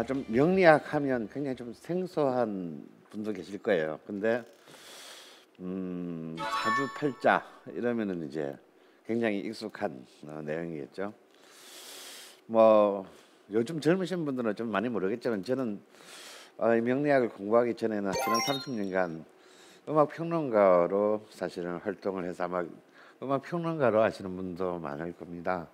좀 명리학하면 굉장히 좀 생소한 분도 계실 거예요. 근데 사주팔자 이러면은 이제 굉장히 익숙한 내용이겠죠. 뭐 요즘 젊으신 분들은 좀 많이 모르겠지만 저는 이 명리학을 공부하기 전에는 지난 30년간 음악 평론가로 사실은 활동을 해서 아마 음악 평론가로 아시는 분도 많을 겁니다.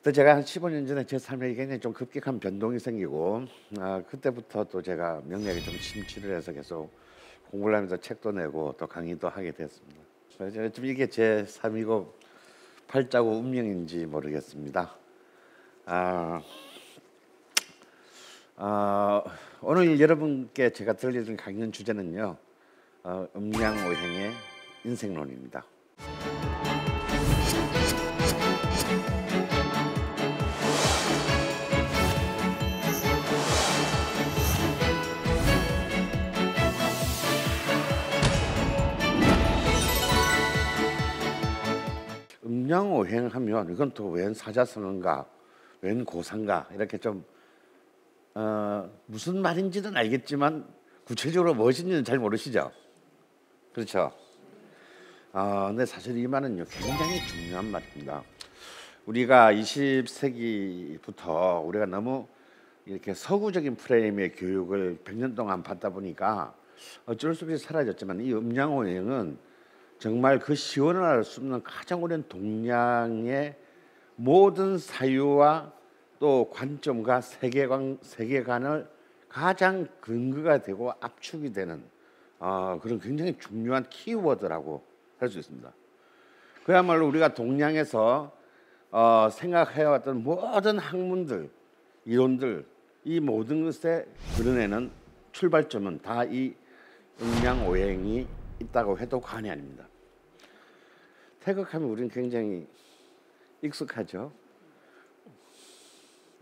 또 제가 한 15년 전에 제 삶에 굉장히 좀 급격한 변동이 생기고 그때부터 또 제가 명리학에 좀 심취를 해서 계속 공부를 하면서 책도 내고 또 강의도 하게 됐습니다. 그래서 좀 이게 제 삶이고 팔자고 운명인지 모르겠습니다. 오늘 여러분께 제가 들려드릴 강연 주제는요, 음양오행의 인생론입니다. 음양오행하면 이건 또 웬 사자성어인가, 웬 고상가 이렇게 좀 무슨 말인지는 알겠지만 구체적으로 무엇인지는 잘 모르시죠? 그렇죠? 근데 사실 이 말은요 굉장히 중요한 말입니다. 우리가 20세기부터 우리가 너무 이렇게 서구적인 프레임의 교육을 100년 동안 받다 보니까 어쩔 수 없이 사라졌지만 이 음양오행은 정말 그 시원할 수 없는 가장 오랜 동양의 모든 사유와 또 관점과 세계관을 가장 근거가 되고 압축이 되는 그런 굉장히 중요한 키워드라고 할 수 있습니다. 그야말로 우리가 동양에서 생각해왔던 모든 학문들, 이론들, 이 모든 것에 드러내는 출발점은 다 이 음양오행이 있다고 해도 과언이 아닙니다. 태극하면 우리는 굉장히 익숙하죠.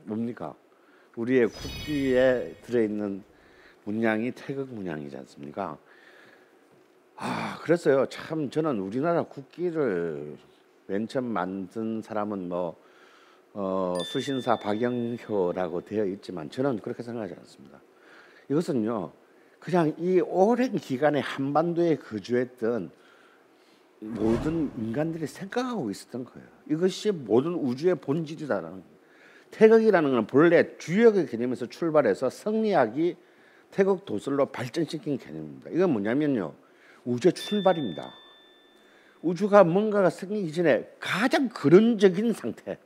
뭡니까? 우리의 국기에 들어있는 문양이 태극 문양이지 않습니까? 그래서요 참 저는 우리나라 국기를 맨 처음 만든 사람은 수신사 박영효라고 되어 있지만 저는 그렇게 생각하지 않습니다. 이것은요 그냥 이 오랜 기간에 한반도에 거주했던 모든 인간들이 생각하고 있었던 거예요. 이것이 모든 우주의 본질이다라는 거예요. 태극이라는 것은 본래 주역의 개념에서 출발해서 성리학이 태극 도술로 발전시킨 개념입니다. 이건 뭐냐면요 우주의 출발입니다. 우주가 뭔가가 생기기 전에 가장 근원적인 상태,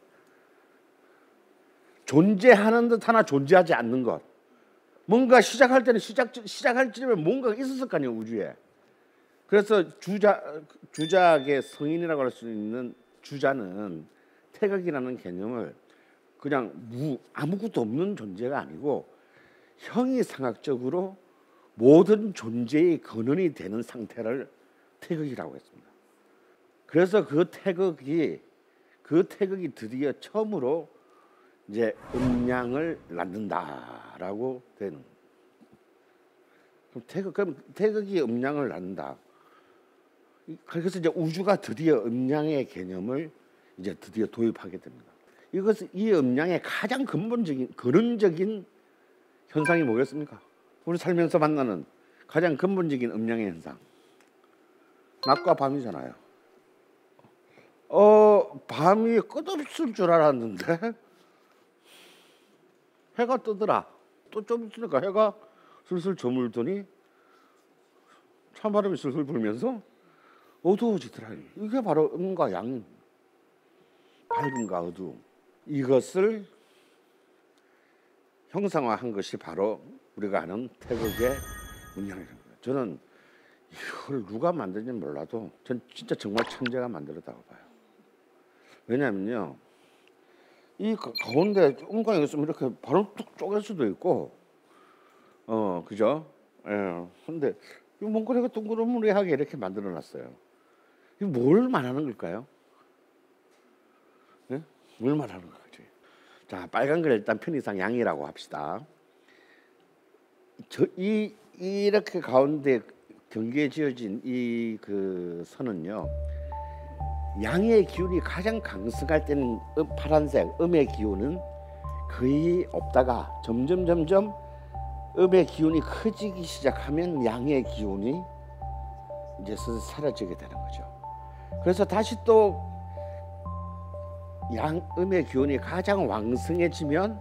존재하는 듯 하나 존재하지 않는 것, 뭔가 시작할 때는 시작할 때면 뭔가가 있었을 거 아니에요 우주에. 그래서 주작의 성인이라고 할 수 있는 주자는 태극이라는 개념을 그냥 아무것도 없는 존재가 아니고 형이상학적으로 모든 존재의 근원이 되는 상태를 태극이라고 했습니다. 그래서 그 태극이 드디어 처음으로 이제 음양을 낳는다라고 되는. 그럼 태극이 음양을 낳는다. 그래서 이제 우주가 드디어 음양의 개념을 이제 드디어 도입하게 됩니다. 이 음양의 가장 근원적인 현상이 뭐겠습니까? 우리 살면서 만나는 가장 근본적인 음양의 현상. 낮과 밤이잖아요. 밤이 끝없을 줄 알았는데 해가 뜨더라. 또 좀 있으니까 해가 슬슬 저물더니 찬바람이 슬슬 불면서 어두워지더라. 이게 바로 음과 양, 밝음과 어두움. 이것을 형상화한 것이 바로 우리가 아는 태극의 문양이라는 거예요. 저는 이걸 누가 만든지 몰라도 전 진짜 정말 천재가 만들었다고 봐요. 왜냐면요 이 가운데 음광이 있으면 이렇게 바로 뚝 쪼갤 수도 있고 그죠? 근데 뭔가 이렇게 둥그러무리하게 이렇게 만들어 놨어요. 이게 뭘 말하는 걸까요? 네? 뭘 말하는 거지? 자, 빨간 걸 일단 편의상 양이라고 합시다. 이렇게 가운데 경계에 지어진 이 그 선은요, 양의 기운이 가장 강성할 때는 파란색 음의 기운은 거의 없다가 점점 음의 기운이 커지기 시작하면 양의 기운이 이제 사라지게 되는 거죠. 그래서 다시 또 음의 기운이 가장 왕성해지면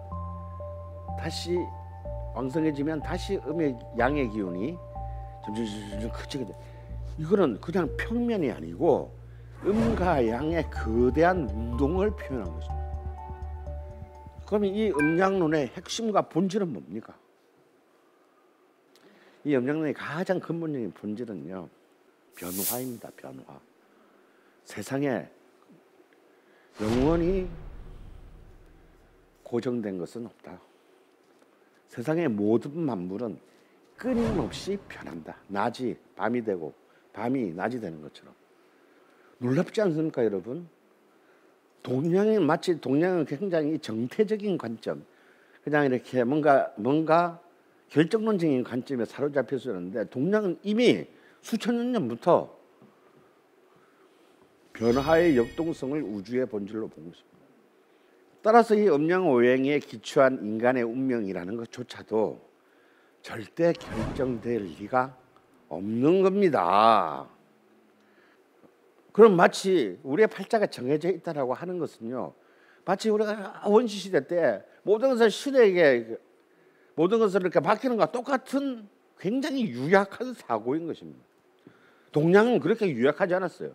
다시 양의 기운이 점점 커지게 돼. 이거는 그냥 평면이 아니고 음과 양의 거대한 운동을 표현한 것입니다. 그러면 이 음양론의 핵심과 본질은 뭡니까? 이 음양론의 가장 근본적인 본질은요, 변화입니다. 변화. 세상에 영원히 고정된 것은 없다. 세상의 모든 만물은 끊임없이 변한다. 낮이 밤이 되고 밤이 낮이 되는 것처럼. 놀랍지 않습니까, 여러분? 동양은 굉장히 정태적인 관점, 그냥 이렇게 뭔가 결정론적인 관점에 사로잡혀 있었는데, 동양은 이미 수천 년 전부터 변화의 역동성을 우주의 본질로 본 것입니다. 따라서 이 음양오행에 기초한 인간의 운명이라는 것조차도 절대 결정될 리가 없는 겁니다. 그럼 마치 우리의 팔자가 정해져 있다라고 하는 것은요, 마치 우리가 원시시대 때 모든 것을 이렇게 바뀌는 것과 똑같은 굉장히 유약한 사고인 것입니다. 동양은 그렇게 유약하지 않았어요.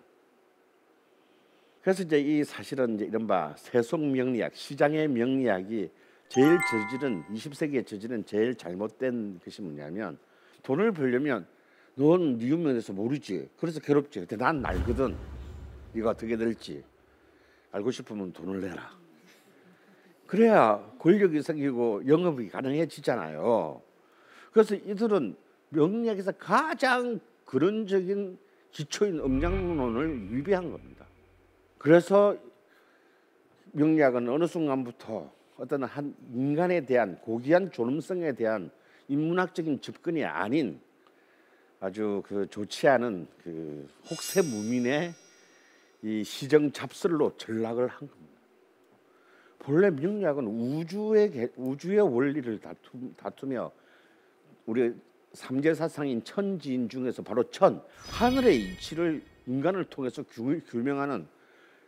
그래서 이제 사실은 이제 이른바 세속 명리학, 시장의 명리학이 20세기에 저지른 제일 잘못된 것이 뭐냐면, 돈을 벌려면 넌 네 운명에서 모르지, 그래서 괴롭지. 근데 난 알거든. 이거 어떻게 될지. 알고 싶으면 돈을 내라. 그래야 권력이 생기고 영업이 가능해지잖아요. 그래서 이들은 명리학에서 가장 근원적인 기초인 음양론을 위배한 겁니다. 그래서 명리학은 어느 순간부터 어떤 한 인간에 대한 고귀한 존엄성에 대한 인문학적인 접근이 아닌 아주 좋지 않은 혹세 무민의 이 시정 잡설로 전락을 한 겁니다. 본래 명리학은 우주의 원리를 다투며 우리 삼재사상인 천지인 중에서 바로 하늘의 이치를 인간을 통해서 규명하는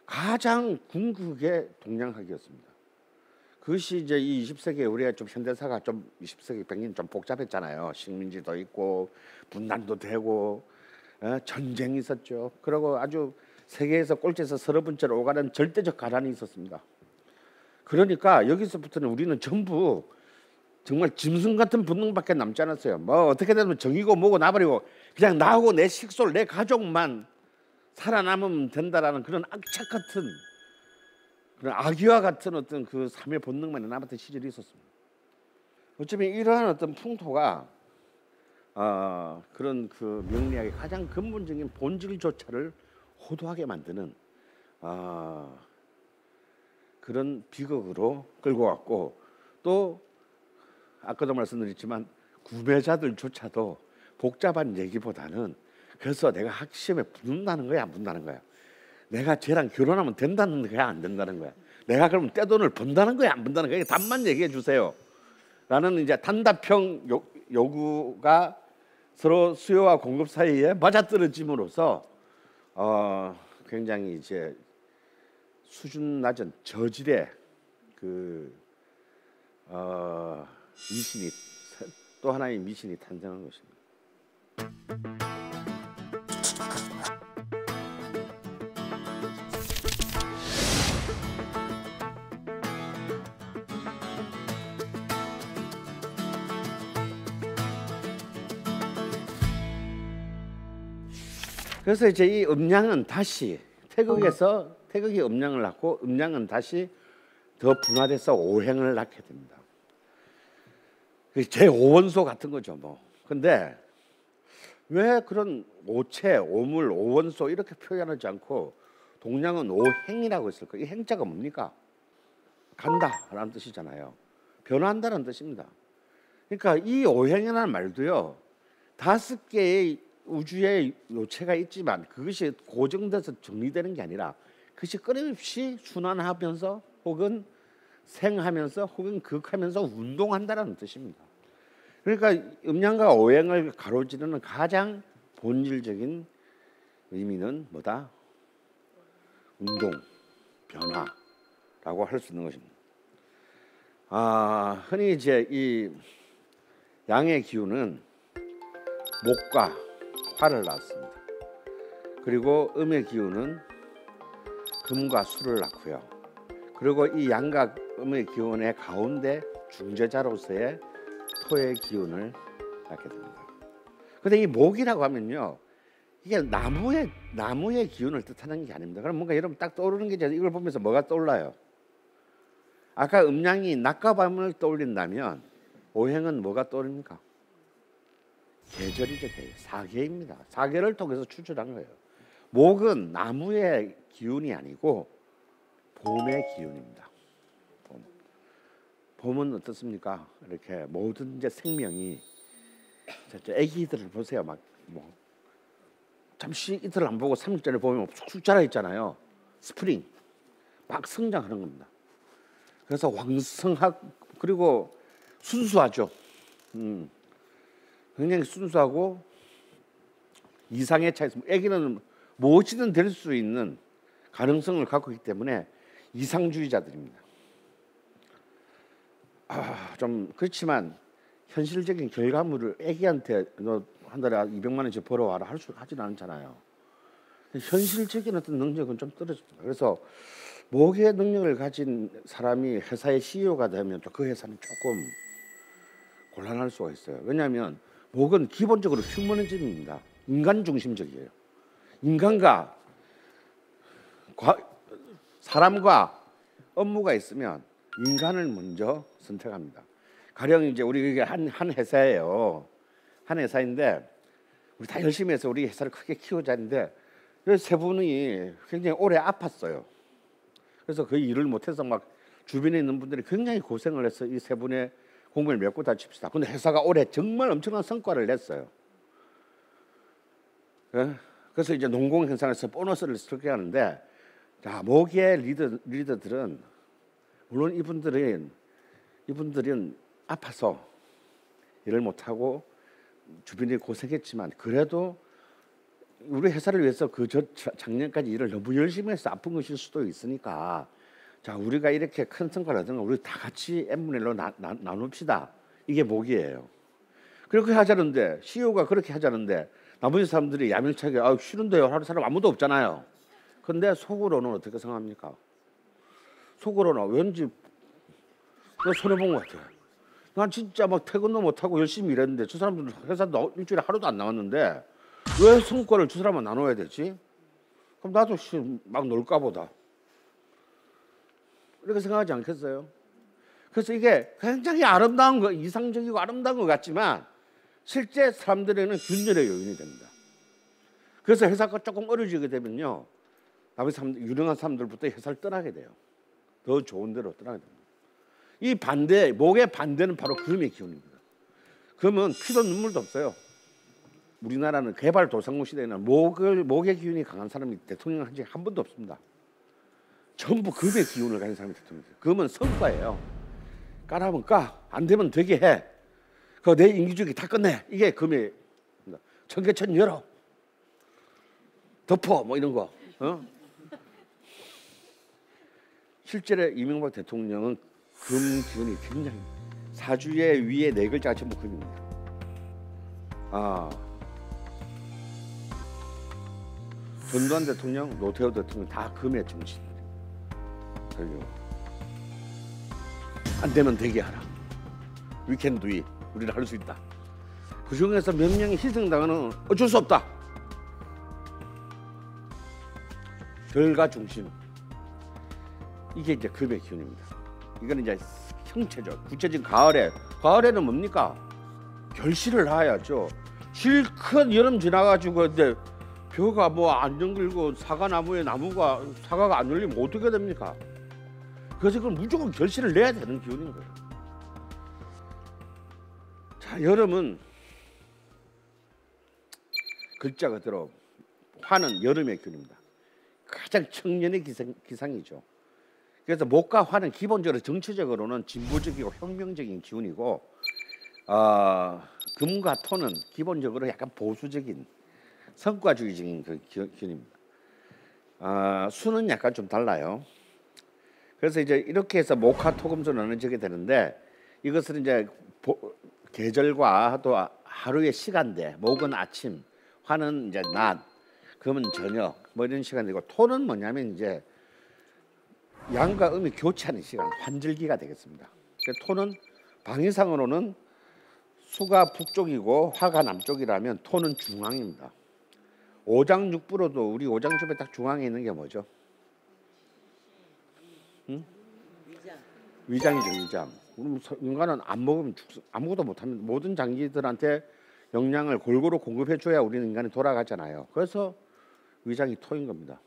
가장 궁극의 동양학이었습니다. 그것이 이제 이 20세기에 우리가 좀 현대사가 좀 20세기 100년 좀 복잡했잖아요. 식민지도 있고 분단도 되고 전쟁이 있었죠. 그리고 아주 세계에서 꼴찌에서 서너 번째로 오가는 절대적 가난이 있었습니다. 그러니까 여기서부터는 우리는 전부 정말 짐승 같은 본능밖에 남지 않았어요. 뭐 어떻게 되면 정이고 뭐고 나버리고 그냥 나하고 내 식솔, 내 가족만 살아남으면 된다라는 그런 악착 같은, 그런 악의와 같은 어떤 그 삶의 본능만 남았던 시절이 있었습니다. 어쩌면 이러한 어떤 풍토가 그런 명리학의 가장 근본적인 본질조차를 호도하게 만드는 그런 비극으로 끌고 왔고, 또 아까도 말씀드렸지만 구매자들조차도 복잡한 얘기보다는, 그래서 내가 학시험에 붙는다는 거야 안 붙는다는 거야, 내가 쟤랑 결혼하면 된다는 거야 안 된다는 거야, 내가 그러면 떼돈을 번다는 거야 안 번다는 거야, 답만 얘기해 주세요 라는 이제 단답형 요구가 서로 수요와 공급 사이에 맞아떨어짐으로써 굉장히 이제 수준 낮은 저질의 미신이, 또 하나의 미신이 탄생한 것입니다. 그래서 이제 이 음양은 다시 태극이 음양을 낳고, 음양은 다시 더 분화돼서 오행을 낳게 됩니다. 제5원소 같은 거죠 뭐. 근데 왜 그런 오체, 오물, 오원소 이렇게 표현하지 않고 동양은 오행이라고 했을까? 이 행자가 뭡니까? 간다라는 뜻이잖아요. 변화한다는 뜻입니다. 그러니까 이 오행이라는 말도요, 5개의 우주의 요체가 있지만 그것이 고정돼서 정리되는 게 아니라 그것이 끊임없이 순환하면서 혹은 생하면서 혹은 극하면서 운동한다라는 뜻입니다. 그러니까 음양과 오행을 가로지르는 가장 본질적인 의미는 뭐다? 운동, 변화라고 할 수 있는 것입니다. 흔히 이제 이 양의 기운은 목과 화를 낳습니다. 그리고 음의 기운은 금과 수를 낳고요. 그리고 이 양과 음의 기운의 가운데 중재자로서의 토의 기운을 낳게 됩니다. 그런데 이 목이라고 하면요, 이게 나무의 기운을 뜻하는 게 아닙니다. 그럼 뭔가 여러분 딱 떠오르는 게 이걸 보면서 뭐가 떠올라요? 아까 음양이 낮과 밤을 떠올린다면 오행은 뭐가 떠오릅니까? 계절이죠. 사계입니다. 사계를 통해서 추출한 거예요. 목은 나무의 기운이 아니고 봄의 기운입니다. 봄은 어떻습니까? 이렇게 모든 이제 생명이, 애기들을 보세요. 막 잠시 이틀 안 보고 3일째를 보면 쑥쑥 자라 있잖아요. 스프링 막 성장하는 겁니다. 그래서 왕성하고 그리고 순수하죠. 굉장히 순수하고 이상의 차에서 아기는 무엇이든 될 수 있는 가능성을 갖고 있기 때문에 이상주의자들입니다. 좀 그렇지만 현실적인 결과물을 아기한테 너 한 달에 200만 원씩 벌어와라 하지는 않잖아요. 현실적인 어떤 능력은 좀 떨어집니다. 그래서 목의 능력을 가진 사람이 회사의 CEO가 되면 또 그 회사는 조금 곤란할 수가 있어요. 왜냐하면 목은 기본적으로 휴머니즘입니다. 인간 중심적이에요. 인간과 사람과 업무가 있으면 인간을 먼저 선택합니다. 가령 이제 우리 한 회사예요. 한 회사인데 우리 다 열심히 해서 우리 회사를 크게 키우자 했는데 세 분이 굉장히 오래 아팠어요. 그래서 그 일을 못해서 막 주변에 있는 분들이 굉장히 고생을 해서 이 세 분의 공무원을 메고 다 칩시다. 근데 회사가 올해 정말 엄청난 성과를 냈어요. 그래서 이제 농공 현상에서 보너스를 설계하는데, 자, 모기의 리더들은 물론 이분들은 아파서 일을 못하고 주변이 고생했지만 그래도 우리 회사를 위해서 작년까지 일을 너무 열심히 해서 아픈 것일 수도 있으니까, 자, 우리가 이렇게 큰 성과를 얻은 거 우리 다 같이 n분의 1로 나눕시다. 이게 목이에요. 그렇게 하자는데, CEO가 그렇게 하자는데 나머지 사람들이 야멸차게 싫은데요 하는 사람 아무도 없잖아요. 근데 속으로는 어떻게 생각합니까? 속으로는 왠지 너 손해본 것 같아. 난 진짜 막 퇴근도 못하고 열심히 일했는데 저 사람들은 회사 일주일에 하루도 안 나왔는데 왜 성과를 저 사람만 나눠야 되지? 그럼 나도 막 놀까 보다. 이렇게 생각하지 않겠어요? 그래서 이게 굉장히 아름다운 거, 이상적이고 아름다운 것 같지만 실제 사람들에게는 균열의 요인이 됩니다. 그래서 회사가 조금 어려지게 되면요, 나머지 유능한 사람들부터 회사를 떠나게 돼요. 더 좋은 데로 떠나게 됩니다. 이 반대, 목의 반대는 바로 금의 기운입니다. 금은 피도 눈물도 없어요. 우리나라는 개발도상국 시대에는 목의 기운이 강한 사람이 대통령 한 적이 한 번도 없습니다. 전부 금의 기운을 가진 사람이 대통령이에요. 금은 성과예요. 까라면 까, 안 되면 되게 해. 내 임기주기 다 끝내. 이게 금의 청계천 열어, 덮어, 뭐 이런 거. 실제로 이명박 대통령은 금 기운이 굉장히, 사주의 위에 4글자가 전부 금입니다. 전두환 대통령, 노태우 대통령 다 금의 정신이에요. 안 되면 되게 하라. We can do it. 우리는 할 수 있다. 그 중에서 몇 명이 희생당하는 어쩔 수 없다. 결과 중심. 이게 이제 금의 기운입니다. 이거는 이제 형체죠. 구체적인 가을에는 뭡니까? 결실을 하야죠. 실컷 여름 지나가지고 근데 벼가 뭐 안 정글고 사과나무에 사과가 안 열리면 어떻게 됩니까? 그래서 그건 무조건 결실을 내야 되는 기운인 거예요. 자, 여름은 글자 그대로 화는 여름의 기운입니다. 가장 청년의 기상이죠. 그래서 목과 화는 기본적으로 정치적으로는 진보적이고 혁명적인 기운이고 금과 토는 기본적으로 약간 보수적인 성과주의적인 그 기운입니다. 수는 약간 좀 달라요. 그래서 이제 이렇게 해서 목화 토금수 나눠지게 되는데 이것은 이제 계절과 또 하루의 시간대, 목은 아침, 화는 이제 낮, 금은 저녁 뭐 이런 시간이고 토는 뭐냐면 이제 양과 음이 교차하는 시간, 환절기가 되겠습니다. 토는 방위상으로는 수가 북쪽이고 화가 남쪽이라면 토는 중앙입니다. 오장육부로도 우리 오장육부에 딱 중앙에 있는 게 뭐죠? 응? 위장이죠, 위장. 인간은 안 먹으면 아무것도 못합니다. 모든 장기들한테 영양을 골고루 공급해줘야 우리는 인간이 돌아가잖아요. 그래서 위장이 토인 겁니다.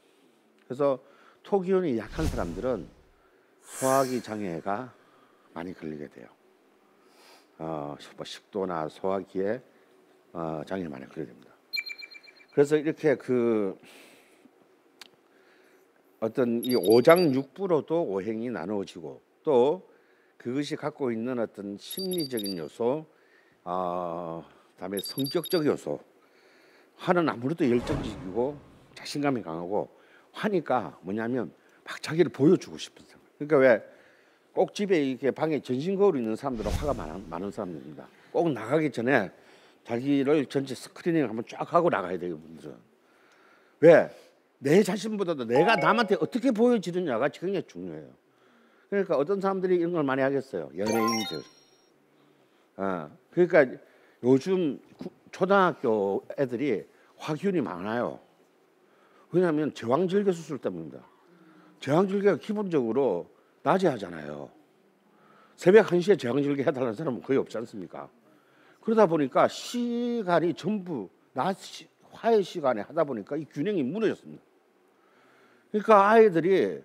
그래서 토 기운이 약한 사람들은 소화기 장애가 많이 걸리게 돼요. 식도나 소화기에 장애를 많이 걸리게 됩니다. 그래서 이렇게 어떤 이 오장육부로도 오행이 나누어지고 또 그것이 갖고 있는 어떤 심리적인 요소, 그다음에 성격적 요소. 화는 아무래도 열정적이고 자신감이 강하고 화니까 뭐냐면 막 자기를 보여주고 싶은 사람. 그러니까 왜 꼭 집에 이렇게 방에 전신 거울이 있는 사람들은 화가 많은 사람들입니다. 꼭 나가기 전에 자기를 전체 스크리닝을 한번 쫙 하고 나가야 돼요, 분들은. 왜? 내 자신보다도 내가 남한테 어떻게 보여지느냐가 굉장히 중요해요. 그러니까 어떤 사람들이 이런 걸 많이 하겠어요. 연예인들. 그러니까 요즘 초등학교 애들이 화기운이 많아요. 왜냐하면 제왕절개 수술 때문입니다. 제왕절개가 기본적으로 낮에 하잖아요. 새벽 1시에 제왕절개 해달라는 사람은 거의 없지 않습니까? 그러다 보니까 시간이 전부 낮 화의 시간에 하다 보니까 이 균형이 무너졌습니다. 그러니까 아이들이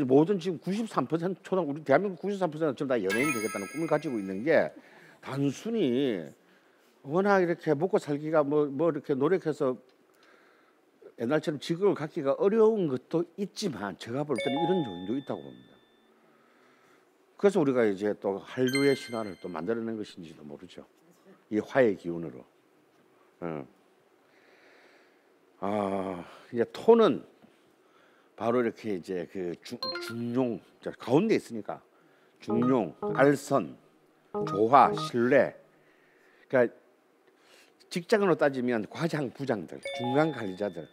모든 지금 93% 우리 대한민국 93%는 전부 다 연예인 되겠다는 꿈을 가지고 있는 게 단순히 워낙 이렇게 먹고 살기가 뭐 이렇게 노력해서 옛날처럼 직업을 갖기가 어려운 것도 있지만 제가 볼 때는 이런 요인도 있다고 봅니다. 그래서 우리가 이제 또 한류의 신화를 또 만들어낸 것인지도 모르죠. 이 화의 기운으로. 이제 토는 바로 이렇게 이제 그 중용 가운데 있으니까 중용, 알선, 조화, 신뢰. 그러니까 직장으로 따지면 과장, 부장들, 중간 관리자들.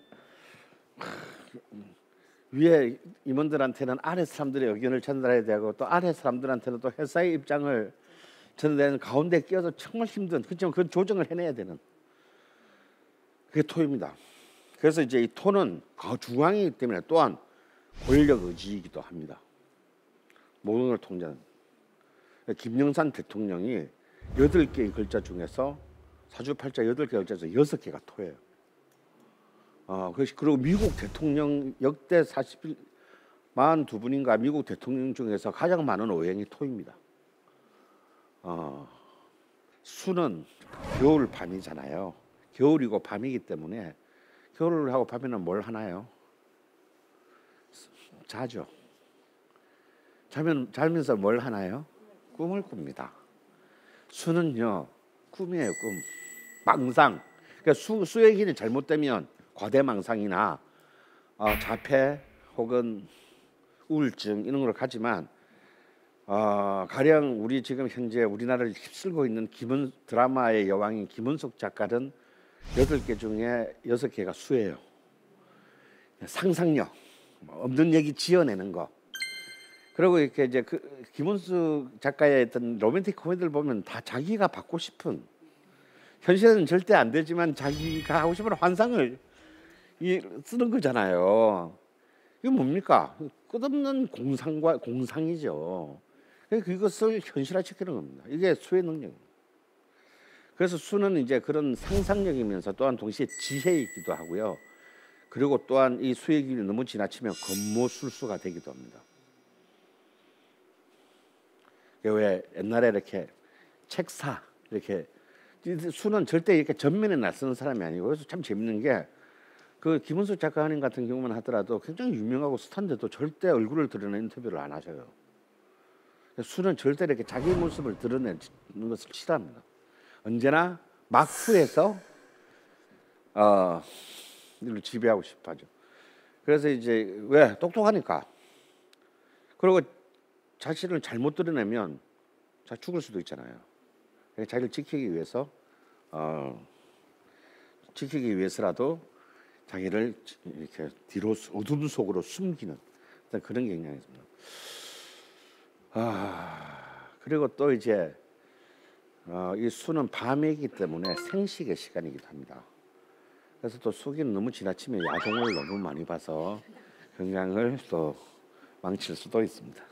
위에 임원들한테는 아래 사람들의 의견을 전달해야 되고 또 아래 사람들한테는 또 회사의 입장을 전달하는 가운데 끼어서 정말 힘든 그렇지만 그 조정을 해내야 되는 그게 토입니다. 그래서 이제 이 토는 중앙이기 때문에 또한 권력 의지이기도 합니다. 모든 걸 통제하는. 김영삼 대통령이 8개의 글자 중에서 사주팔자 8개 글자에서 6개가 토예요. 그리고 미국 대통령 역대 42분인가 미국 대통령 중에서 가장 많은 오행이 토입니다. 수는 겨울 밤이잖아요. 겨울이고 밤이기 때문에 겨울하고 밤에는 뭘 하나요? 자죠. 자면서 뭘 하나요? 꿈을 꿉니다. 수는요 꿈이에요, 꿈. 망상. 그러니까 수의 길이 잘못되면 과대망상이나 자폐 혹은 우울증 이런 걸 가지만 가령 우리 지금 현재 우리나라를 휩쓸고 있는 드라마의 여왕인 김은숙 작가는 8개 중에 6개가 수예요. 상상력, 없는 얘기 지어내는 거. 그리고 이렇게 이제 김은숙 작가의 어떤 로맨틱 코미디를 보면 다 자기가 받고 싶은 현실은 절대 안 되지만 자기가 하고 싶은 환상을 쓰는 거잖아요. 이게 뭡니까? 끝없는 공상이죠. 그것을 현실화시키는 겁니다. 이게 수의 능력입니다. 그래서 수는 이제 그런 상상력이면서 또한 동시에 지혜이기도 하고요. 그리고 또한 이 수의 길이 너무 지나치면 권모술수가 되기도 합니다. 왜 옛날에 이렇게 책사 이렇게 수는 절대 이렇게 전면에 나서는 사람이 아니고 그래서 참 재밌는 게 그 김은숙 작가님 같은 경우만 하더라도 굉장히 유명하고 스타인데도 절대 얼굴을 드러내는 인터뷰를 안 하셔요. 수는 절대 이렇게 자기 모습을 드러내는 것을 싫어합니다. 언제나 막후에서 이를 지배하고 싶어하죠. 그래서 이제 왜 똑똑하니까. 그리고 자신을 잘못 드러내면 죽을 수도 있잖아요. 자기를 지키기 위해서라도 자기를 이렇게 뒤로 어둠 속으로 숨기는 그런 경향이 있습니다. 그리고 또 이제 이 수는 밤이기 때문에 생식의 시간이기도 합니다. 그래서 또 수기는 너무 지나치면 야동을 너무 많이 봐서 건강을 또 망칠 수도 있습니다.